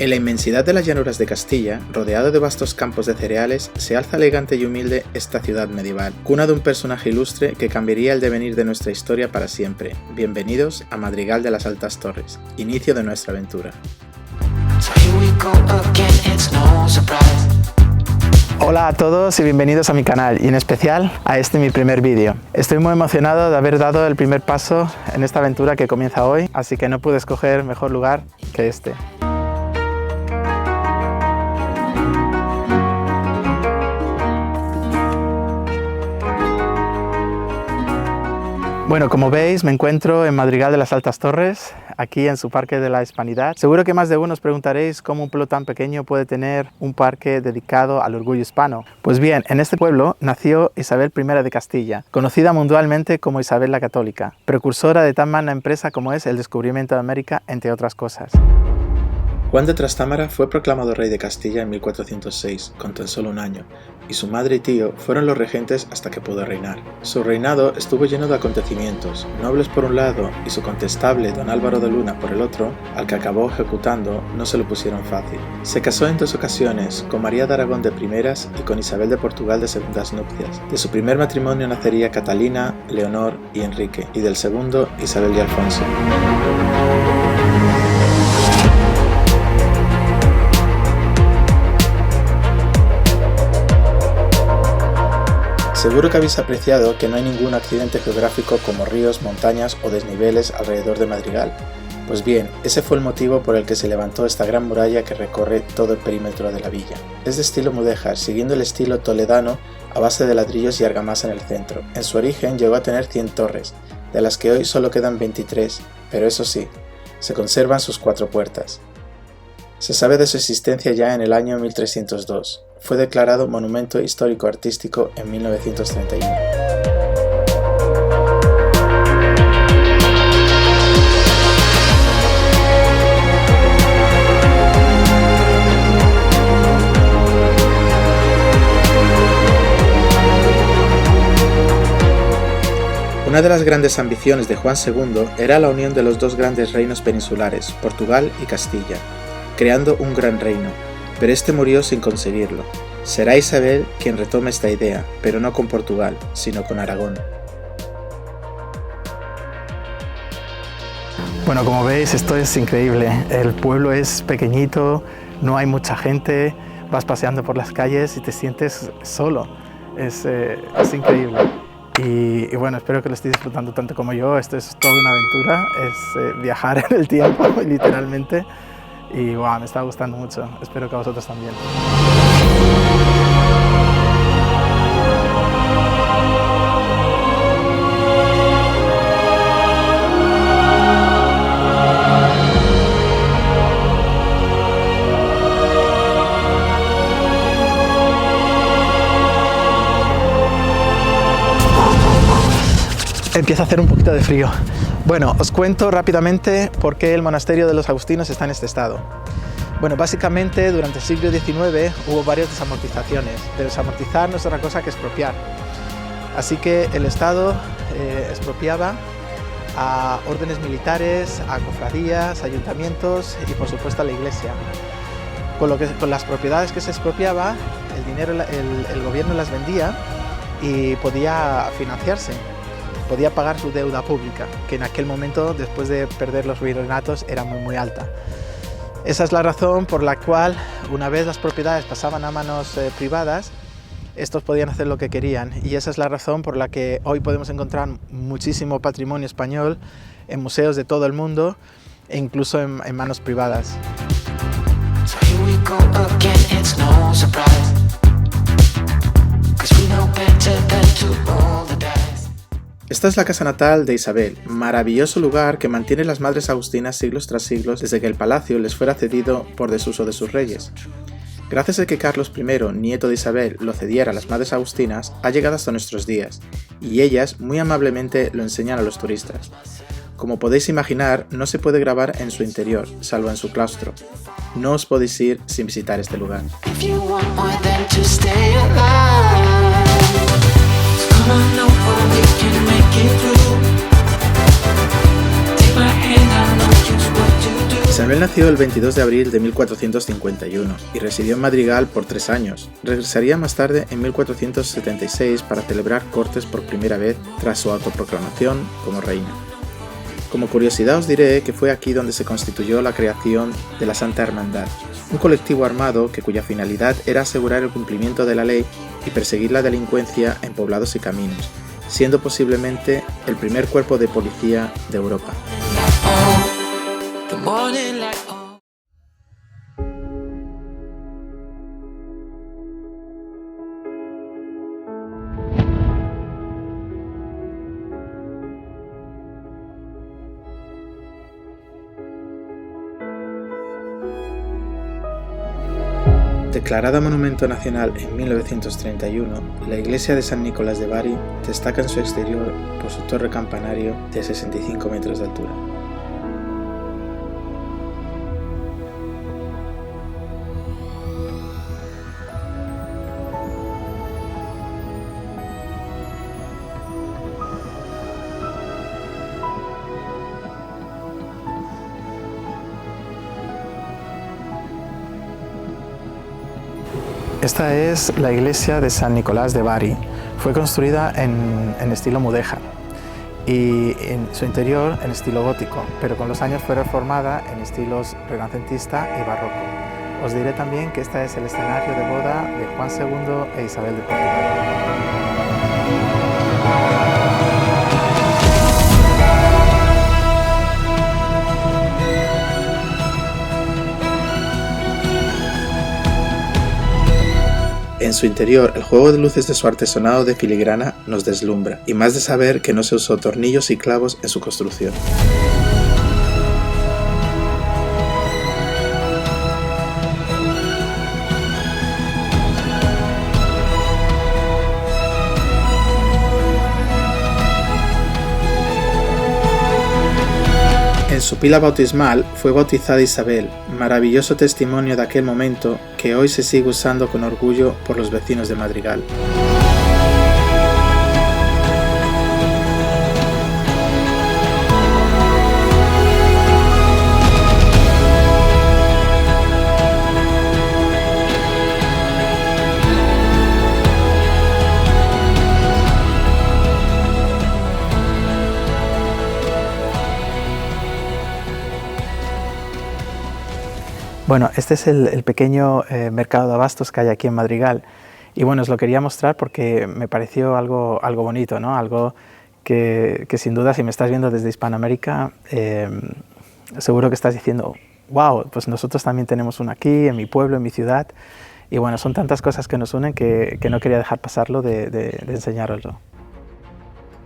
En la inmensidad de las llanuras de Castilla, rodeado de vastos campos de cereales, se alza elegante y humilde esta ciudad medieval, cuna de un personaje ilustre que cambiaría el devenir de nuestra historia para siempre. Bienvenidos a Madrigal de las Altas Torres, inicio de nuestra aventura. Hola a todos y bienvenidos a mi canal y en especial a este mi primer vídeo. Estoy muy emocionado de haber dado el primer paso en esta aventura que comienza hoy, así que no pude escoger mejor lugar que este. Bueno, como veis, me encuentro en Madrigal de las Altas Torres, aquí en su Parque de la Hispanidad. Seguro que más de uno os preguntaréis cómo un pueblo tan pequeño puede tener un parque dedicado al orgullo hispano. Pues bien, en este pueblo nació Isabel I de Castilla, conocida mundialmente como Isabel la Católica, precursora de tan magna empresa como es el descubrimiento de América, entre otras cosas. Juan de Trastámara fue proclamado rey de Castilla en 1406, con tan solo un año, y su madre y tío fueron los regentes hasta que pudo reinar. Su reinado estuvo lleno de acontecimientos, nobles por un lado y su contestable don Álvaro de Luna por el otro, al que acabó ejecutando, no se lo pusieron fácil. Se casó en 2 ocasiones, con María de Aragón de primeras y con Isabel de Portugal de segundas nupcias. De su primer matrimonio nacería Catalina, Leonor y Enrique, y del segundo Isabel y Alfonso. Seguro que habéis apreciado que no hay ningún accidente geográfico como ríos, montañas o desniveles alrededor de Madrigal. Pues bien, ese fue el motivo por el que se levantó esta gran muralla que recorre todo el perímetro de la villa. Es de estilo mudéjar, siguiendo el estilo toledano a base de ladrillos y argamasa en el centro. En su origen llegó a tener 100 torres, de las que hoy solo quedan 23, pero eso sí, se conservan sus 4 puertas. Se sabe de su existencia ya en el año 1302. Fue declarado Monumento Histórico Artístico en 1931. Una de las grandes ambiciones de Juan II era la unión de los 2 grandes reinos peninsulares, Portugal y Castilla, creando un gran reino, pero este murió sin conseguirlo. Será Isabel quien retome esta idea, pero no con Portugal, sino con Aragón. Bueno, como veis, esto es increíble. El pueblo es pequeñito, no hay mucha gente, vas paseando por las calles y te sientes solo. Es increíble. Y bueno, espero que lo estéis disfrutando tanto como yo. Esto es toda una aventura, es viajar en el tiempo, literalmente. Y wow, me está gustando mucho, espero que a vosotros también. Empieza a hacer un poquito de frío. Bueno, os cuento rápidamente por qué el monasterio de los agustinos está en este estado. Bueno, básicamente durante el siglo XIX hubo varias desamortizaciones. Desamortizar no es otra cosa que expropiar. Así que el Estado expropiaba a órdenes militares, a cofradías, ayuntamientos y por supuesto a la iglesia. Con las propiedades que se expropiaba, el dinero, el gobierno las vendía y podía financiarse. Podía pagar su deuda pública, que en aquel momento, después de perder los virreinatos, era muy alta. Esa es la razón por la cual, una vez las propiedades pasaban a manos privadas, estos podían hacer lo que querían. Y esa es la razón por la que hoy podemos encontrar muchísimo patrimonio español en museos de todo el mundo e incluso en manos privadas. Esta es la casa natal de Isabel, maravilloso lugar que mantiene las madres agustinas siglos tras siglos desde que el palacio les fuera cedido por desuso de sus reyes. Gracias a que Carlos I, nieto de Isabel, lo cediera a las madres agustinas, ha llegado hasta nuestros días, y ellas muy amablemente lo enseñan a los turistas. Como podéis imaginar, no se puede grabar en su interior, salvo en su claustro. No os podéis ir sin visitar este lugar. Isabel nació el 22 de abril de 1451 y residió en Madrigal por 3 años. Regresaría más tarde en 1476 para celebrar cortes por primera vez tras su autoproclamación como reina. Como curiosidad os diré que fue aquí donde se constituyó la creación de la Santa Hermandad, un colectivo armado cuya finalidad era asegurar el cumplimiento de la ley y perseguir la delincuencia en poblados y caminos, siendo posiblemente el primer cuerpo de policía de Europa. Declarada Monumento Nacional en 1931, la iglesia de San Nicolás de Bari destaca en su exterior por su torre campanario de 65 metros de altura. Esta es la iglesia de San Nicolás de Bari. Fue construida en estilo mudéjar y en su interior en estilo gótico, pero con los años fue reformada en estilos renacentista y barroco. Os diré también que este es el escenario de boda de Juan II e Isabel de Portugal. En su interior, el juego de luces de su artesonado de filigrana nos deslumbra, y más de saber que no se usó tornillos y clavos en su construcción. En su pila bautismal fue bautizada Isabel, maravilloso testimonio de aquel momento que hoy se sigue usando con orgullo por los vecinos de Madrigal. Bueno, este es el pequeño mercado de abastos que hay aquí en Madrigal y bueno, os lo quería mostrar porque me pareció algo bonito, ¿no? Algo que sin duda si me estás viendo desde Hispanoamérica seguro que estás diciendo wow, pues nosotros también tenemos uno aquí, en mi pueblo, en mi ciudad y bueno, son tantas cosas que nos unen que no quería dejar pasarlo de enseñároslo.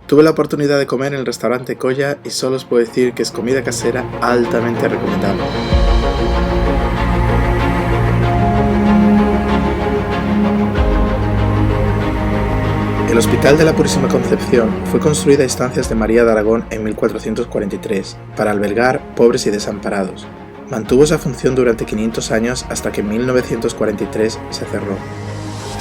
Tuve la oportunidad de comer en el restaurante Colla y solo os puedo decir que es comida casera altamente recomendable. El Hospital de la Purísima Concepción fue construido a instancias de María de Aragón en 1443 para albergar pobres y desamparados. Mantuvo esa función durante 500 años hasta que en 1943 se cerró.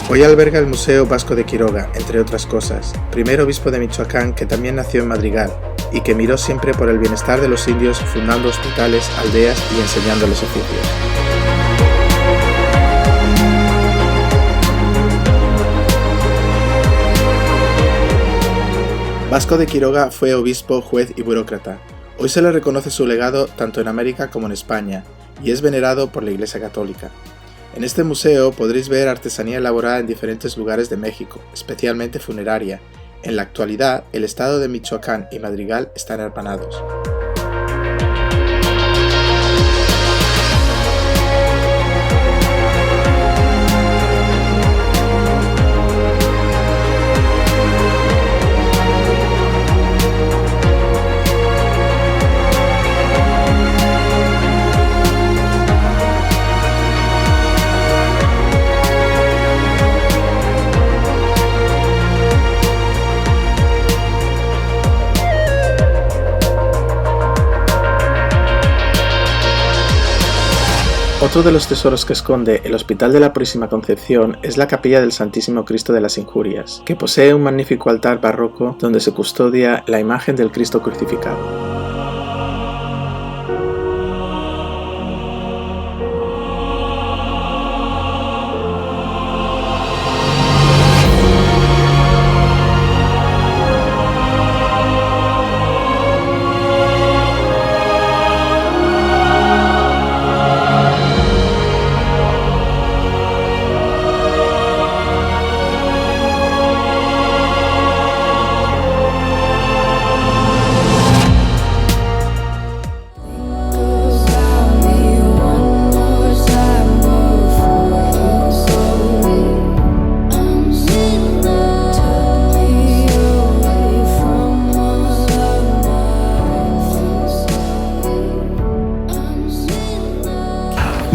Hoy alberga el Museo Vasco de Quiroga, entre otras cosas, primer obispo de Michoacán que también nació en Madrigal y que miró siempre por el bienestar de los indios fundando hospitales, aldeas y enseñándoles oficios. Vasco de Quiroga fue obispo, juez y burócrata. Hoy se le reconoce su legado tanto en América como en España y es venerado por la Iglesia Católica. En este museo podréis ver artesanía elaborada en diferentes lugares de México, especialmente funeraria. En la actualidad, el estado de Michoacán y Madrigal están hermanados. Otro de los tesoros que esconde el Hospital de la Purísima Concepción es la Capilla del Santísimo Cristo de las Injurias, que posee un magnífico altar barroco donde se custodia la imagen del Cristo crucificado.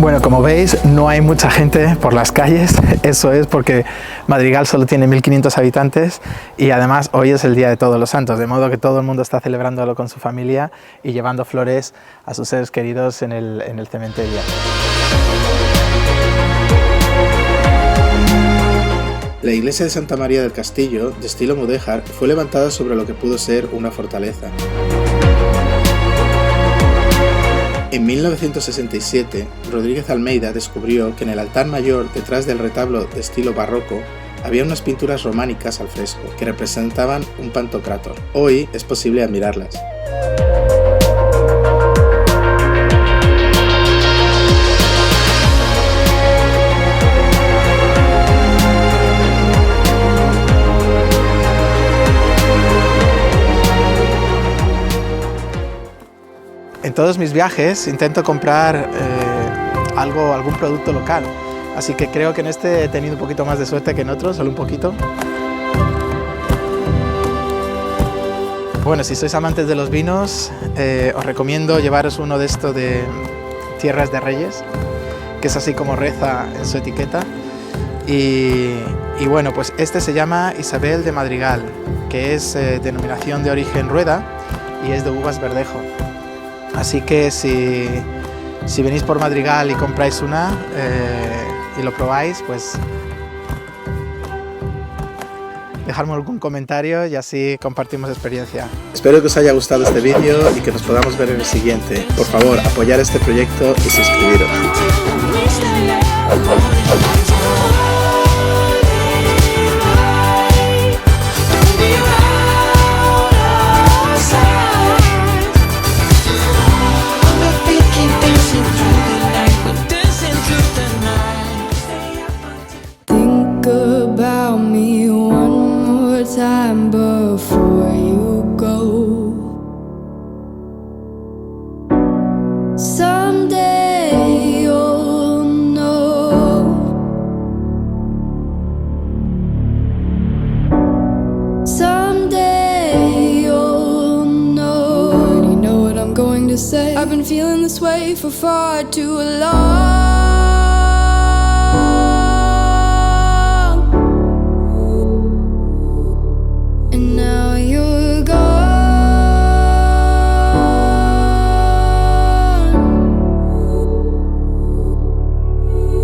Bueno, como veis, no hay mucha gente por las calles. Eso es porque Madrigal solo tiene 1500 habitantes y además hoy es el Día de Todos los Santos, de modo que todo el mundo está celebrándolo con su familia y llevando flores a sus seres queridos en el cementerio. La iglesia de Santa María del Castillo, de estilo mudéjar, fue levantada sobre lo que pudo ser una fortaleza. En 1967, Rodríguez Almeida descubrió que en el altar mayor, detrás del retablo de estilo barroco, había unas pinturas románicas al fresco, que representaban un pantocrátor. Hoy es posible admirarlas. En todos mis viajes intento comprar algún producto local, así que creo que en este he tenido un poquito más de suerte que en otros, solo un poquito. Bueno, si sois amantes de los vinos, os recomiendo llevaros uno de estos de Tierras de Reyes, que es así como reza en su etiqueta. Y bueno, pues este se llama Isabel de Madrigal, que es denominación de origen Rueda y es de uvas Verdejo. Así que si venís por Madrigal y compráis una y lo probáis, pues dejadme algún comentario y así compartimos experiencia. Espero que os haya gustado este vídeo y que nos podamos ver en el siguiente. Por favor, apoyar este proyecto y suscribiros. Time before you go. Someday you'll know. Someday you'll know. You already know what I'm going to say. I've been feeling this way for far too long.